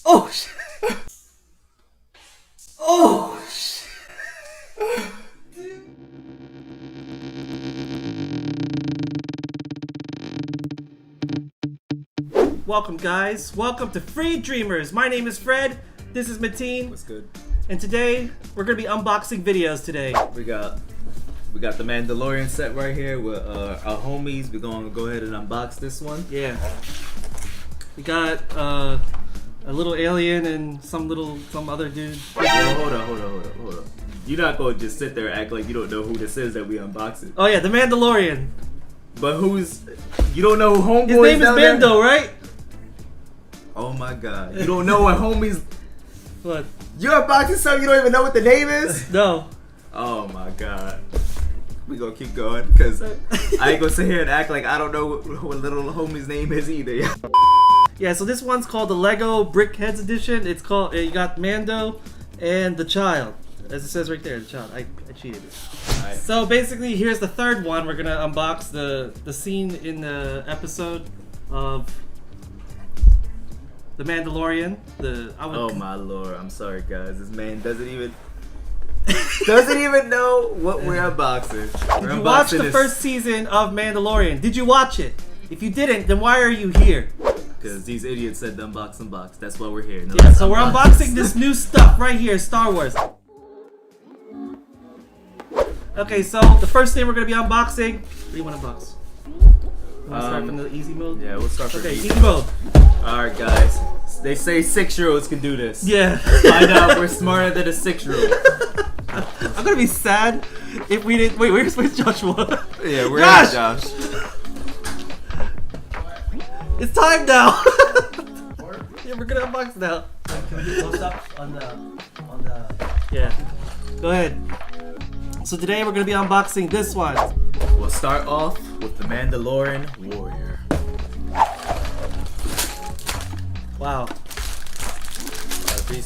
Oh shit! Oh shit! Welcome guys, welcome to FreedDreamers. My name is Fred, this is Mateen. What's good? And today, we're gonna be unboxing videos today. We got the Mandalorian set right here with our homies. We're gonna go ahead and unbox this one. Yeah. We got a little alien and some other dude. Hold on. You're not gonna just sit there and act like you don't know who this is that we unboxing. Oh yeah, the Mandalorian. But you don't know who homeboy is? His name is Mando, right? Oh my god. You don't know what homies... What? You're unboxing something you don't even know what the name is? No. Oh my god. We gonna keep going, because I ain't gonna sit here and act like I don't know what little homie's name is either. Yeah, so this one's called the Lego Brickheads Edition. It's called, you got Mando and the child. As it says right there, the child. I cheated it. Right. So So basically, here's the third one. We're gonna unbox the scene in the episode of the Mandalorian. oh my lord, I'm sorry guys. This man doesn't even know what we're unboxing. Did you watch the first season of Mandalorian? Did you watch it? If you didn't, then why are you here? Because these idiots said to unbox. That's why we're here. No, Yeah, so we're unboxing this new stuff right here, Star Wars. Okay, so the first thing we're gonna be unboxing. What do you want to unbox? You want to start from the easy mode? Yeah, we'll start from Okay, easy. easy mode. Alright guys, they say 6-year-olds can do this. Yeah. Find out we're smarter than a 6-year-old. I'm gonna be sad if we didn't. Wait, where's Joshua? Yeah, we're Josh! Josh. It's time now. Yeah, we're gonna unbox now. Can we do close-ups on the Yeah. Go ahead. So today we're gonna be unboxing this one. We'll start off with the Mandalorian Warrior. Wow.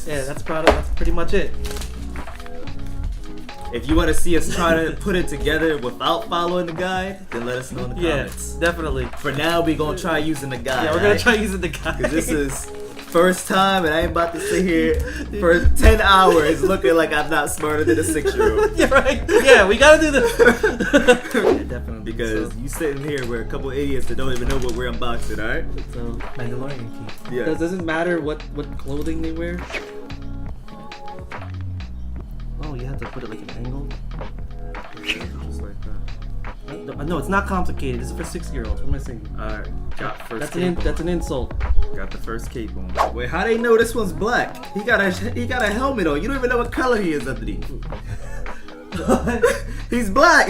Yeah, that's pretty much it. If you want to see us try to put it together without following the guide, then let us know in the comments. Yeah, definitely. For now, we're gonna try using the guide. Yeah, we're gonna try using the guide. Because this is first time, and I ain't about to sit here for 10 hours looking like I'm not smarter than a 6-year-old. You're right. Yeah, we gotta do this. Yeah, definitely. Because you sitting here with a couple idiots that don't even know what we're unboxing, alright? So Mandalorian key. Yeah. it doesn't matter what clothing they wear. Oh, you have to put it like an angle. Just like that. No, it's not complicated. This is for 6-year-olds. What am I saying? Alright, got first That's cape on. that's an insult. Got the first cape on. Wait, how they know this one's black? He got a helmet on. You don't even know what color he is underneath. He's black.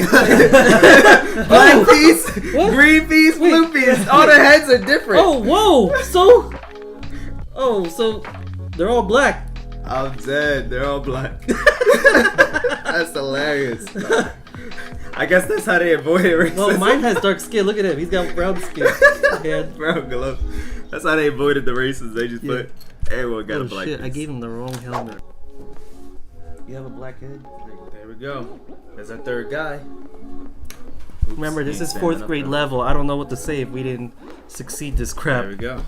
Black piece, What? green piece, blue Wait. piece. All their heads are different. Oh, whoa! So they're all black. I'm dead. They're all black. That's hilarious. I guess that's how they avoided racism. Well, mine has dark skin. Look at him. He's got brown skin. Yeah. Brown gloves. That's how they avoided the races. They just put everyone got a Oh black shit! piece. I gave him the wrong helmet. You have a black head. There we go. There's our third guy. Oops, Remember, this ain't is standing 4th up grade there. level. I don't know what to say if we didn't succeed this crap. There we go.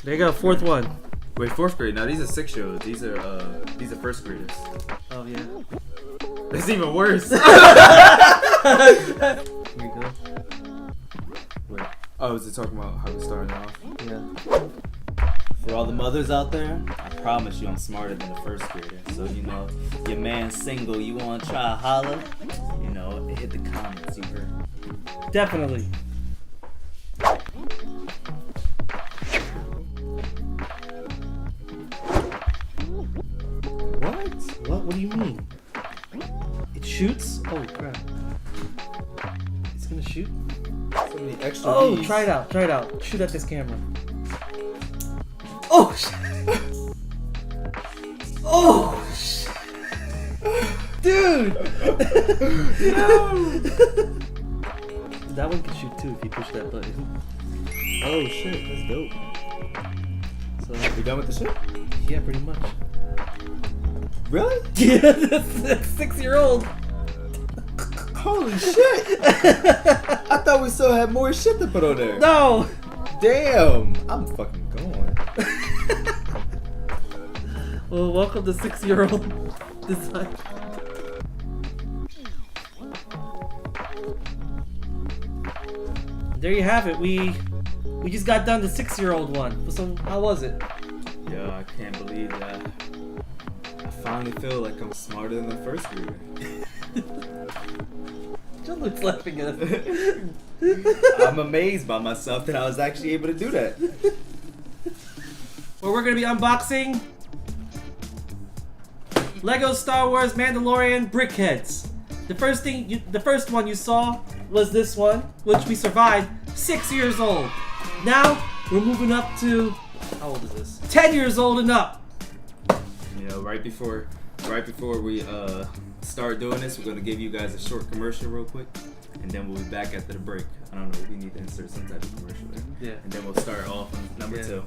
There you go, 4th one. Wait, 4th grade. Now these are 6-year-olds. These are first graders. Oh yeah. That's even worse. Here you go. Wait. Oh, is it talking about how we started off? Yeah. For all the mothers out there, I promise you I'm smarter than a first grader. So, you know, your man's single, you want to try to holler, you know, hit the comments, you heard. Definitely. What? What do you mean? It shoots? Oh crap. It's gonna shoot? So many extra Oh, V's. try it out. Shoot at this camera. Oh shit. Oh shit. Dude! That one can shoot too if you push that button. Oh shit, that's dope. So We done with the shit? yeah, pretty much. Really? Yeah, that's 6-year-old. Holy shit! I thought we still had more shit to put on there. No! Damn! I'm fucking going. Well, welcome to 6-year-old design. There you have it. We just got done the 6-year-old one. So how was it? Yeah, I can't believe that. I finally feel like I'm smarter than the first grader. John looks laughing at us. I'm amazed by myself that I was actually able to do that. Well, we're gonna be unboxing LEGO Star Wars Mandalorian brickheads. The first one you saw was this one, which we survived. 6 years old. Now we're moving up to, how old is this? 10 years old and up. You know, right before we start doing this, we're gonna give you guys a short commercial real quick, and then we'll be back after the break. I don't know, we need to insert some type of commercial there. Yeah. And then we'll start off on number 2.